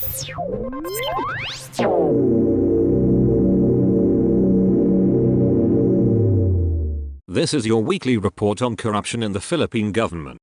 This is your weekly report on corruption in the Philippine government.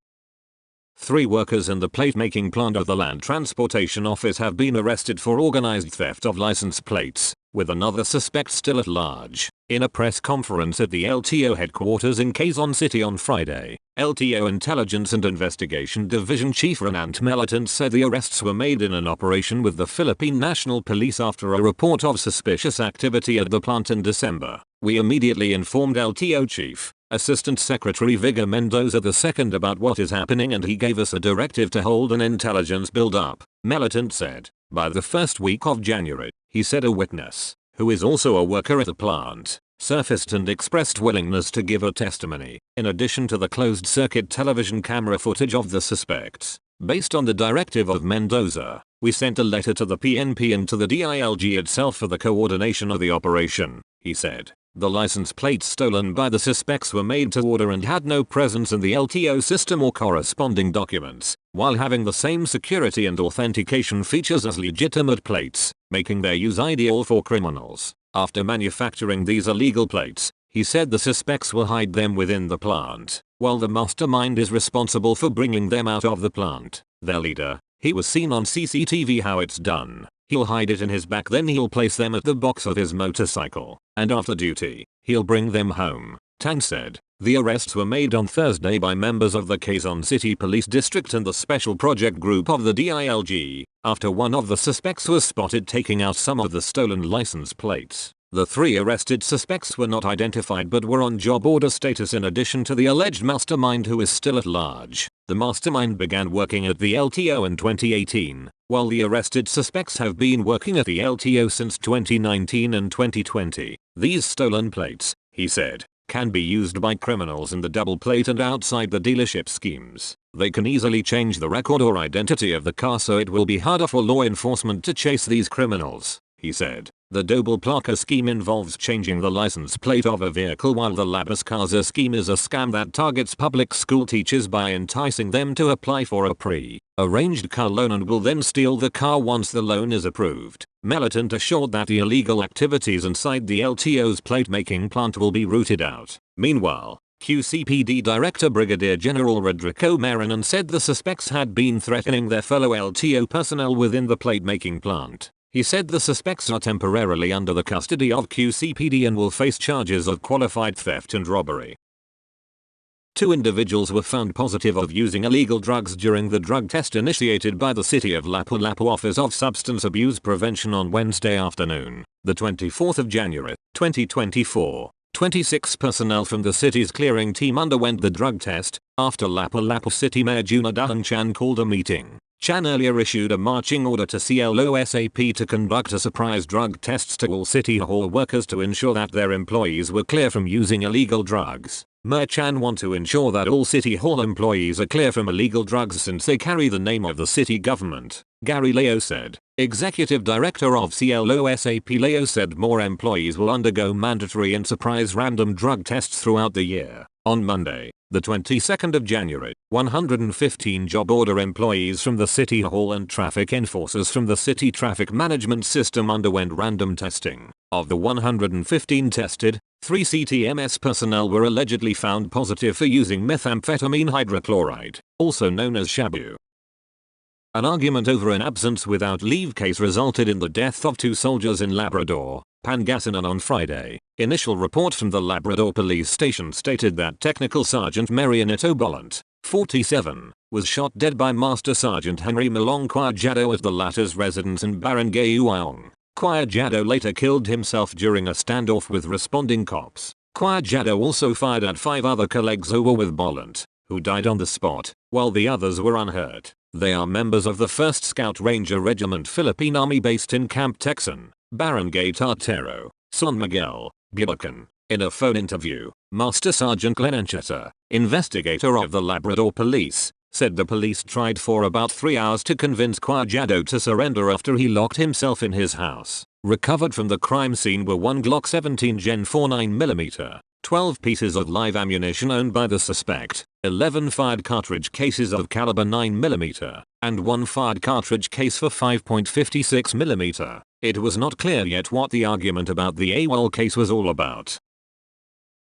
3 workers in the plate-making plant of the Land Transportation Office have been arrested for organized theft of license plates, with another suspect still at large. In a press conference at the LTO headquarters in Quezon City on Friday, LTO Intelligence and Investigation Division Chief Renant Militant said the arrests were made in an operation with the Philippine National Police after a report of suspicious activity at the plant in December. We immediately informed LTO Chief Assistant Secretary Vigor Mendoza II about what is happening, and he gave us a directive to hold an intelligence build-up, Militant said. By the first week of January, he said a witness, who is also a worker at the plant, surfaced and expressed willingness to give a testimony, in addition to the closed-circuit television camera footage of the suspects. Based on the directive of Mendoza, we sent a letter to the PNP and to the DILG itself for the coordination of the operation, he said. The license plates stolen by the suspects were made to order and had no presence in the LTO system or corresponding documents, while having the same security and authentication features as legitimate plates, making their use ideal for criminals. After manufacturing these illegal plates, he said the suspects will hide them within the plant, while the mastermind is responsible for bringing them out of the plant. Their leader, he was seen on CCTV how it's done. He'll hide it in his back, then he'll place them at the box of his motorcycle, and after duty, he'll bring them home, Tang said. The arrests were made on Thursday by members of the Quezon City Police District and the Special Project Group of the DILG, after one of the suspects was spotted taking out some of the stolen license plates. The 3 arrested suspects were not identified but were on job order status in addition to the alleged mastermind, who is still at large. The mastermind began working at the LTO in 2018, while the arrested suspects have been working at the LTO since 2019 and 2020. These stolen plates, he said, can be used by criminals in the double plate and outside the dealership schemes. They can easily change the record or identity of the car, so it will be harder for law enforcement to chase these criminals, he said. The double placa scheme involves changing the license plate of a vehicle, while the Labas Casa scheme is a scam that targets public school teachers by enticing them to apply for a pre-arranged car loan and will then steal the car once the loan is approved. Militant assured that the illegal activities inside the LTO's plate-making plant will be rooted out. Meanwhile, QCPD Director Brigadier General Rodrigo Marinan said the suspects had been threatening their fellow LTO personnel within the plate-making plant. He said the suspects are temporarily under the custody of QCPD and will face charges of qualified theft and robbery. 2 individuals were found positive of using illegal drugs during the drug test initiated by the City of Lapu-Lapu Office of Substance Abuse Prevention on Wednesday afternoon, the 24th of January, 2024. 26 personnel from the city's clearing team underwent the drug test, after Lapu-Lapu City Mayor Junadahang Chan called a meeting. Chan earlier issued a marching order to CLOSAP to conduct a surprise drug tests to all City Hall workers to ensure that their employees were clear from using illegal drugs. Mayor Chan wants to ensure that all City Hall employees are clear from illegal drugs since they carry the name of the city government, Gary Leo said. Executive Director of CLOSAP Leo said more employees will undergo mandatory and surprise random drug tests throughout the year. On Monday, the 22nd of January, 115 job order employees from the City Hall and traffic enforcers from the City Traffic Management System underwent random testing. Of the 115 tested, 3 CTMS personnel were allegedly found positive for using methamphetamine hydrochloride, also known as shabu. An argument over an absence without leave case resulted in the death of 2 soldiers in Labrador, Pangasinan on Friday. Initial report from the Labrador police station stated that Technical Sergeant Marianito Bolant, 47, was shot dead by Master Sergeant Henry Malong Quajado at the latter's residence in Barangay Uayong. Quajado later killed himself during a standoff with responding cops. Quajado also fired at 5 other colleagues who were with Bolant, who died on the spot, while the others were unhurt. They are members of the 1st Scout Ranger Regiment Philippine Army based in Camp Texan, Barangay Tartero, San Miguel, Bulacan. In a phone interview, Master Sergeant Glenn Ancheta, investigator of the Labrador Police, said the police tried for about 3 hours to convince Quajado to surrender after he locked himself in his house. Recovered from the crime scene were 1 Glock 17 Gen 4 9mm, 12 pieces of live ammunition owned by the suspect, 11 fired cartridge cases of caliber 9mm, and 1 fired cartridge case for 5.56mm. It was not clear yet what the argument about the AWOL case was all about.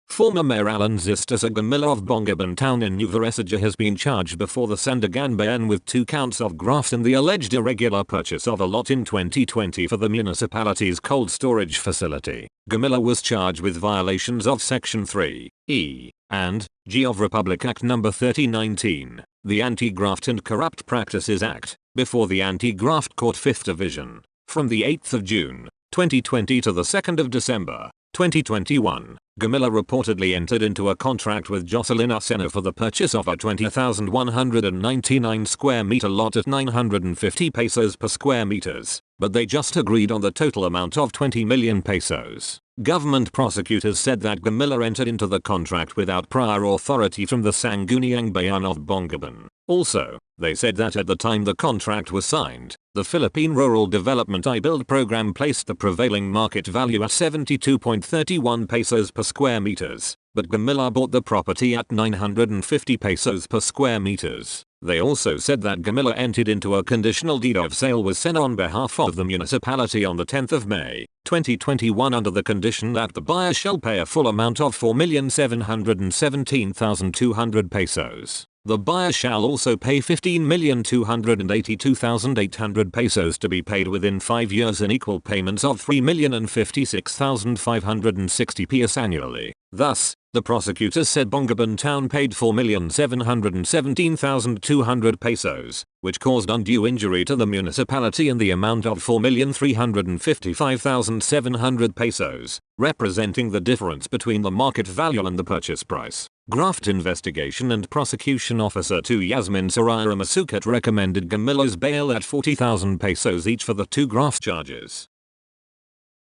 Former Mayor Alan Zistasagumila of Bongaban town in Nuveresaja has been charged before the Sandagan Bayan with 2 counts of graft in the alleged irregular purchase of a lot in 2020 for the municipality's cold storage facility. Gumila was charged with violations of Section 3, E, and G of Republic Act No. 3019, the Anti-Graft and Corrupt Practices Act, before the Anti-Graft Court 5th Division, from the 8th of June, 2020 to the 2nd of December, 2021. Gumila reportedly entered into a contract with Jocelyn Asena for the purchase of a 20,199 square meter lot at 950 pesos per square meters, but they just agreed on the total amount of 20 million pesos. Government prosecutors said that Gumila entered into the contract without prior authority from the Sangguniang Bayan of Bongaban. Also, they said that at the time the contract was signed, the Philippine Rural Development I-Build program placed the prevailing market value at 72.31 pesos per square meters, but Gumila bought the property at 950 pesos per square meters. They also said that Gumila entered into a conditional deed of sale with Sena on behalf of the municipality on the 10th of May, 2021 under the condition that the buyer shall pay a full amount of 4,717,200 pesos. The buyer shall also pay 15,282,800 pesos to be paid within 5 years in equal payments of 3,056,560 PS annually. Thus, the prosecutors said Bongaban town paid 4,717,200 pesos, which caused undue injury to the municipality in the amount of 4,355,700 pesos, representing the difference between the market value and the purchase price. Graft Investigation and Prosecution Officer 2 Yasmin Saraya Masukat recommended Gumila's bail at 40,000 pesos each for the 2 graft charges.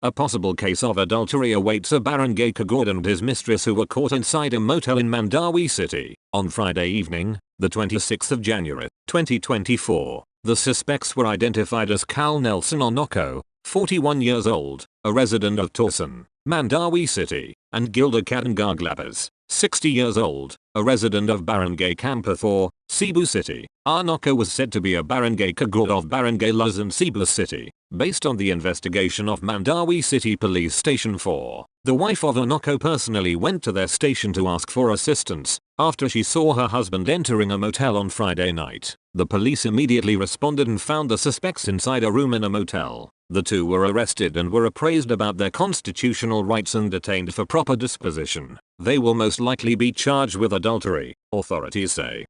A possible case of adultery awaits a barangay kagawad and his mistress who were caught inside a motel in Mandawi City on Friday evening, the 26th of January, 2024. The suspects were identified as Cal Nelson Onoco, 41 years old, a resident of Torson, Mandawi City, and Gilda Katangaglabas, 60 years old, a resident of Barangay Campo 4, Cebu City. Onoco was said to be a barangay kagawad of Barangay Luzon, Cebu City, based on the investigation of Mandawi City Police Station 4. The wife of Onoco personally went to their station to ask for assistance after she saw her husband entering a motel on Friday night. The police immediately responded and found the suspects inside a room in a motel. The 2 were arrested and were appraised about their constitutional rights and detained for proper disposition. They will most likely be charged with adultery, authorities say.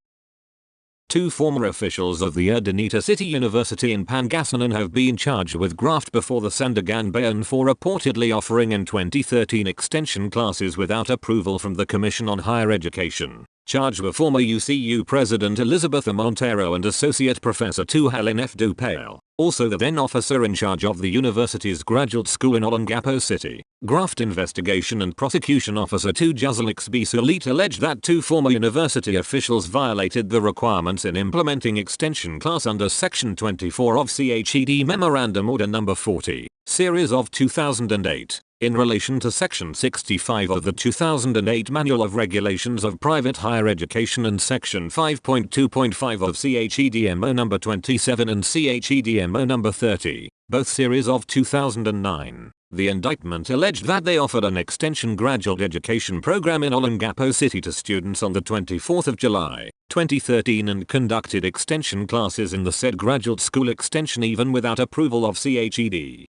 2 former officials of the Urdaneta City University in Pangasinan have been charged with graft before the Sandagan Bayan for reportedly offering in 2013 extension classes without approval from the Commission on Higher Education. Charged were former UCU President Elizabeth Montero and Associate Professor 2 Helen F. Dupale, also the then officer in charge of the university's graduate school in Olongapo City. Graft Investigation and Prosecution Officer 2 Juzalix B. Sulit alleged that 2 former university officials violated the requirements in implementing extension class under Section 24 of CHED Memorandum Order No. 40, Series of 2008. In relation to Section 65 of the 2008 Manual of Regulations of Private Higher Education and Section 5.2.5 of CHEDMO No. 27 and CHEDMO No. 30, both series of 2009. The indictment alleged that they offered an extension graduate education program in Olongapo City to students on the 24th of July, 2013 and conducted extension classes in the said graduate school extension even without approval of CHED.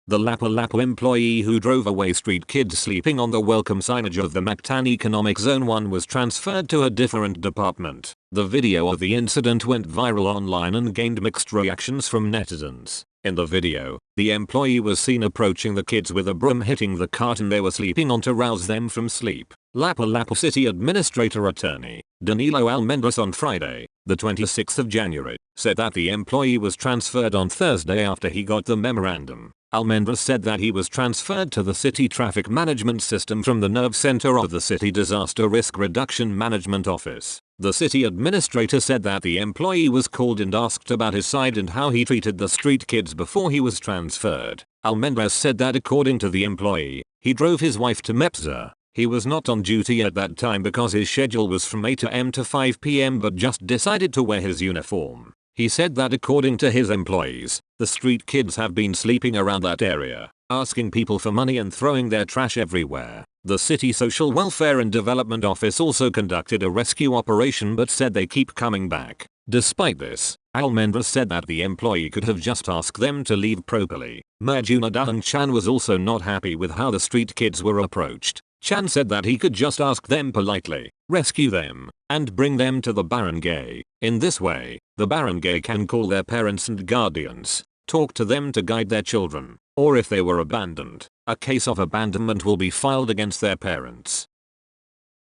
The Lapu-Lapu employee who drove away street kids sleeping on the welcome signage of the Mactan Economic Zone 1 was transferred to a different department. The video of the incident went viral online and gained mixed reactions from netizens. In the video, the employee was seen approaching the kids with a broom hitting the carton they were sleeping on to rouse them from sleep. Lapu-Lapu City Administrator Attorney Danilo Almendras on Friday, the 26th of January, said that the employee was transferred on Thursday after he got the memorandum. Almendras said that he was transferred to the City Traffic Management System from the Nerve Center of the City Disaster Risk Reduction Management Office. The city administrator said that the employee was called and asked about his side and how he treated the street kids before he was transferred. Almendras said that according to the employee, he drove his wife to MEPSA, He was not on duty at that time because his schedule was from 8 am to 5 pm but just decided to wear his uniform. He said that according to his employees, the street kids have been sleeping around that area, asking people for money and throwing their trash everywhere. The city social welfare and development office also conducted a rescue operation but said they keep coming back. Despite this, Almendra said that the employee could have just asked them to leave properly. Majuna Dahang Chan was also not happy with how the street kids were approached. Chan said that he could just ask them politely, rescue them, and bring them to the barangay. In this way, the barangay can call their parents and guardians, talk to them to guide their children, or if they were abandoned, a case of abandonment will be filed against their parents.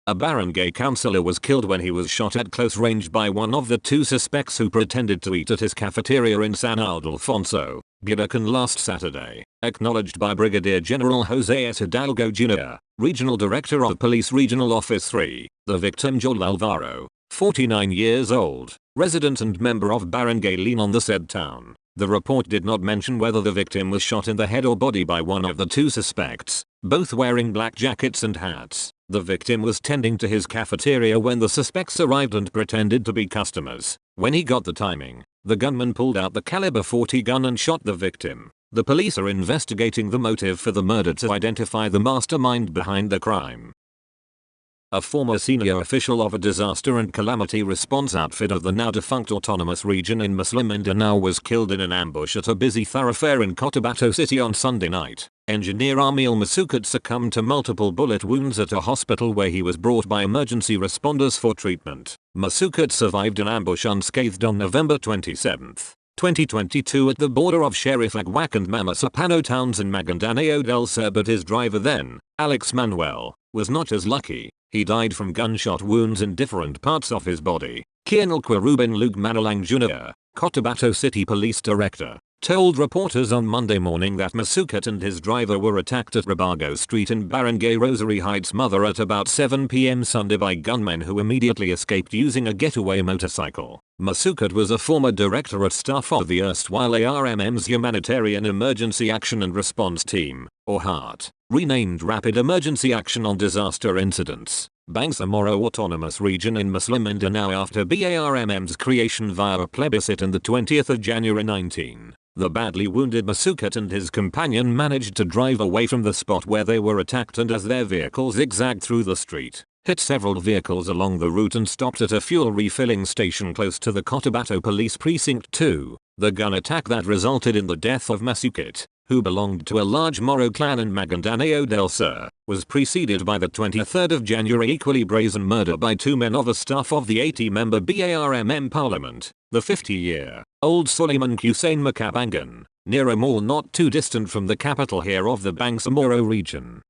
A barangay councillor was killed when he was shot at close range by one of the two suspects who pretended to eat at his cafeteria in San Ildefonso, Bulacan last Saturday, acknowledged by Brigadier General Jose S. Hidalgo Jr., Regional Director of Police Regional Office 3. The victim Joel Alvaro, 49 years old, resident and member of Barangay Linon the said town. The report did not mention whether the victim was shot in the head or body by one of the two suspects, both wearing black jackets and hats. The victim was tending to his cafeteria when the suspects arrived and pretended to be customers. When he got the timing, the gunman pulled out the caliber .40 gun and shot the victim. The police are investigating the motive for the murder to identify the mastermind behind the crime. A former senior official of a disaster and calamity response outfit of the now defunct autonomous region in Muslim Mindanao was killed in an ambush at a busy thoroughfare in Cotabato City on Sunday night. Engineer Amil Masukat succumbed to multiple bullet wounds at a hospital where he was brought by emergency responders for treatment. Masukat survived an ambush unscathed on November 27, 2022 at the border of Sheriff Agwak and Mamasapano towns in Maguindanao del Sur, but his driver then, Alex Manuel, was not as lucky. He died from gunshot wounds in different parts of his body. Colonel Quirubin Luke Manalang Jr., Cotabato City Police Director, told reporters on Monday morning that Masukat and his driver were attacked at Rabago Street in Barangay Rosary Heights Mother at about 7 p.m. Sunday by gunmen who immediately escaped using a getaway motorcycle. Masukat was a former director at staff of the erstwhile ARMM's Humanitarian Emergency Action and Response Team, or HART, renamed Rapid Emergency Action on Disaster Incidents, Bangsamoro Autonomous Region in Muslim Mindanao after BARMM's creation via a plebiscite on the 20th of January 19. The badly wounded Masukat and his companion managed to drive away from the spot where they were attacked, and as their vehicle zigzagged through the street, hit several vehicles along the route and stopped at a fuel refilling station close to the Cotabato Police Precinct 2. The gun attack that resulted in the death of Masukat, who belonged to a large Moro clan in Maguindanao del Sur, was preceded by the 23rd of January equally brazen murder by two men of a staff of the 80-member BARMM Parliament, the 50-year-old Suleiman Hussein Makabangan, near a mall not too distant from the capital here of the Bangsamoro region.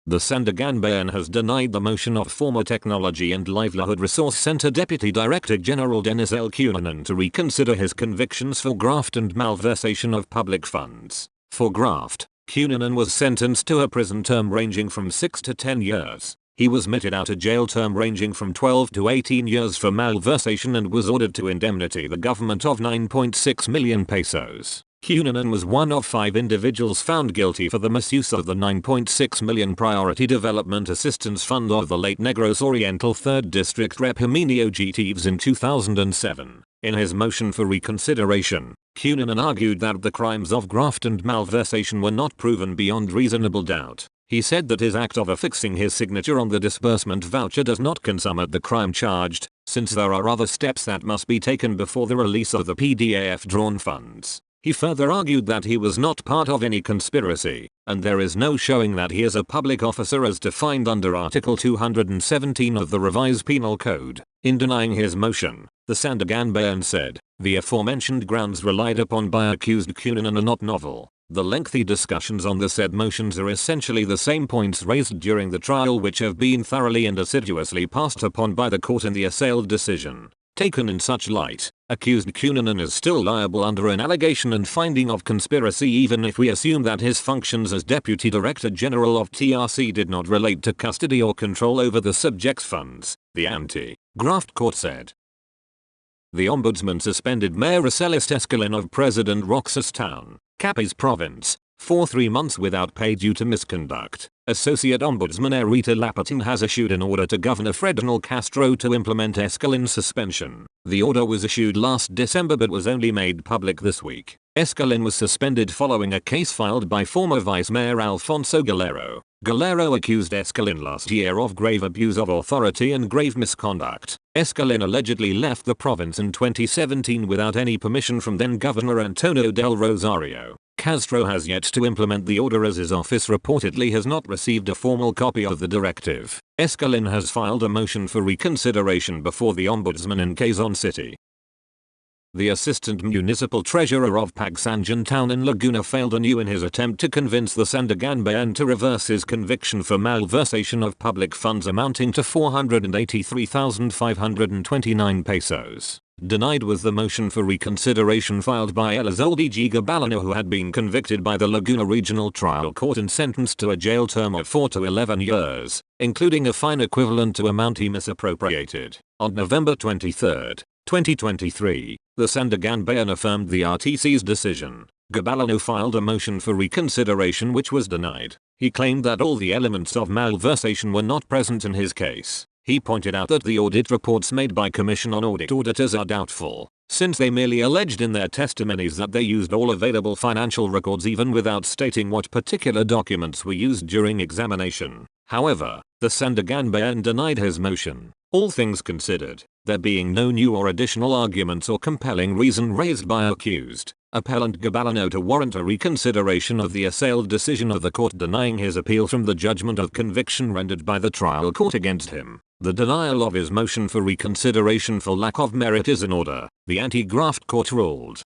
The Sandiganbayan has denied the motion of former Technology and Livelihood Resource Center Deputy Director General Dennis L. Cunanan to reconsider his convictions for graft and malversation of public funds. For graft, Cunanan was sentenced to a prison term ranging from 6 to 10 years. He was meted out a jail term ranging from 12 to 18 years for malversation and was ordered to indemnity the government of 9.6 million pesos. Cunanan was one of 5 individuals found guilty for the misuse of the 9.6 million Priority Development Assistance Fund of the late Negros Oriental 3rd District Rep Herminio G. Teves in 2007. In his motion for reconsideration, Cunanan argued that the crimes of graft and malversation were not proven beyond reasonable doubt. He said that his act of affixing his signature on the disbursement voucher does not consummate the crime charged, since there are other steps that must be taken before the release of the PDAF drawn funds. He further argued that he was not part of any conspiracy, and there is no showing that he is a public officer as defined under Article 217 of the Revised Penal Code. In denying his motion, the Sandiganbayan said, the aforementioned grounds relied upon by accused Cunanan are not novel. The lengthy discussions on the said motions are essentially the same points raised during the trial which have been thoroughly and assiduously passed upon by the court in the assailed decision. Taken in such light, accused Cunanan is still liable under an allegation and finding of conspiracy even if we assume that his functions as Deputy Director General of TRC did not relate to custody or control over the subject's funds, the anti-graft court said. The Ombudsman suspended Mayor Roselis Escalin of President Roxas Town, Capiz Province, for 3 months without pay due to misconduct. Associate Ombudsman Erita Lapatin has issued an order to Governor Fredinal Castro to implement Escalin's suspension. The order was issued last December but was only made public this week. Escalin was suspended following a case filed by former Vice Mayor Alfonso Galero. Galero accused Escalin last year of grave abuse of authority and grave misconduct. Escalin allegedly left the province in 2017 without any permission from then Governor Antonio del Rosario. Castro has yet to implement the order as his office reportedly has not received a formal copy of the directive. Escalin has filed a motion for reconsideration before the Ombudsman in Quezon City. The assistant municipal treasurer of Pagsanjan town in Laguna failed anew in his attempt to convince the Sandiganbayan to reverse his conviction for malversation of public funds amounting to 483,529 pesos. Denied was the motion for reconsideration filed by Elizalde G. Gabalano, who had been convicted by the Laguna Regional Trial Court and sentenced to a jail term of 4 to 11 years, including a fine equivalent to amount he misappropriated. On November 23, 2023, the Sandiganbayan affirmed the RTC's decision. Gabalano filed a motion for reconsideration which was denied. He claimed that all the elements of malversation were not present in his case. He pointed out that the audit reports made by Commission on Audit auditors are doubtful, since they merely alleged in their testimonies that they used all available financial records even without stating what particular documents were used during examination. However, the Sandiganbayan denied his motion. All things considered, there being no new or additional arguments or compelling reason raised by accused appellant Gabalano to warrant a reconsideration of the assailed decision of the court denying his appeal from the judgment of conviction rendered by the trial court against him. The denial of his motion for reconsideration for lack of merit is in order, the anti-graft court ruled.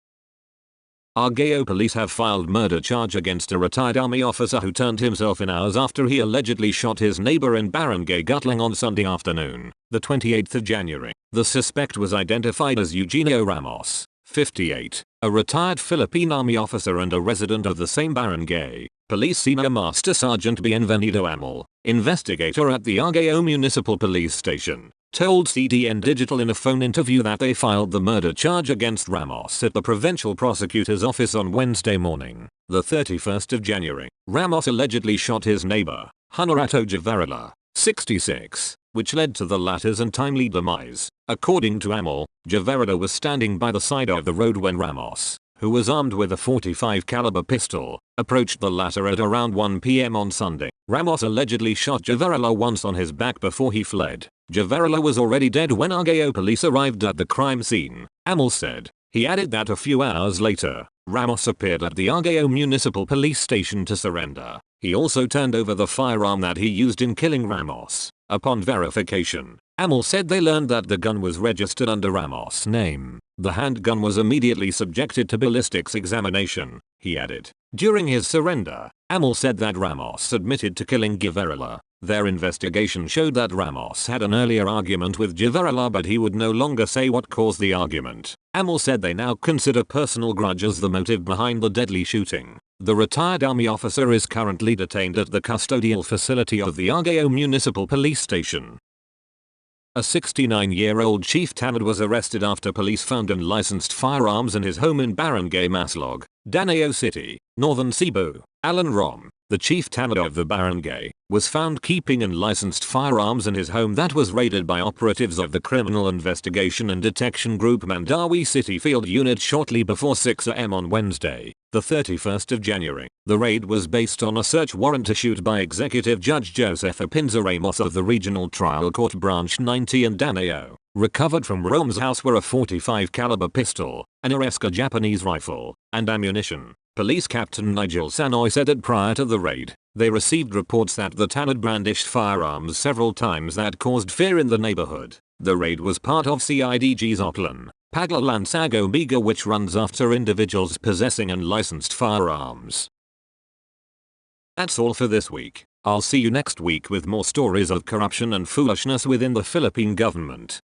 Argao police have filed murder charge against a retired army officer who turned himself in hours after he allegedly shot his neighbor in Barangay Gutlang on Sunday afternoon, the 28th of January. The suspect was identified as Eugenio Ramos, 58, a retired Philippine army officer and a resident of the same barangay. Police Senior Master Sergeant Bienvenido Amal, investigator at the Argao Municipal Police Station, told CDN Digital in a phone interview that they filed the murder charge against Ramos at the provincial prosecutor's office on Wednesday morning, the 31st of January. Ramos allegedly shot his neighbor, Honorato Javarilla, 66, which led to the latter's untimely demise. According to Amal, Javarilla was standing by the side of the road when Ramos, who was armed with a .45 caliber pistol, approached the latter at around 1 p.m. on Sunday. Ramos allegedly shot Javarilla once on his back before he fled. Javarilla was already dead when Argao police arrived at the crime scene, Amal said. He added that a few hours later, Ramos appeared at the Argao Municipal Police Station to surrender. He also turned over the firearm that he used in killing Ramos. Upon verification, Amal said they learned that the gun was registered under Ramos' name. The handgun was immediately subjected to ballistics examination, he added. During his surrender, Amal said that Ramos admitted to killing Javarilla. Their investigation showed that Ramos had an earlier argument with Javarilla, but he would no longer say what caused the argument. Amal said they now consider personal grudge as the motive behind the deadly shooting. The retired army officer is currently detained at the custodial facility of the Argao Municipal Police Station. A 69-year-old chief tanod was arrested after police found unlicensed firearms in his home in Barangay Maslog, Danao City, Northern Cebu. Alan Rom, the chief tanod of the barangay, was found keeping unlicensed firearms in his home that was raided by operatives of the Criminal Investigation and Detection Group Mandawi City Field Unit shortly before 6 a.m. on Wednesday, the 31st of January. The raid was based on a search warrant issued by Executive Judge Joseph Apinza Ramos of the Regional Trial Court Branch 90 in Danao. Recovered from Rom's house were a .45 caliber pistol, an Oreska Japanese rifle, and ammunition. Police Captain Nigel Sanoy said that prior to the raid, they received reports that the tanod brandished firearms several times that caused fear in the neighborhood. The raid was part of CIDG's Oplan, Paglalansago Miga, which runs after individuals possessing unlicensed firearms. That's all for this week. I'll see you next week with more stories of corruption and foolishness within the Philippine government.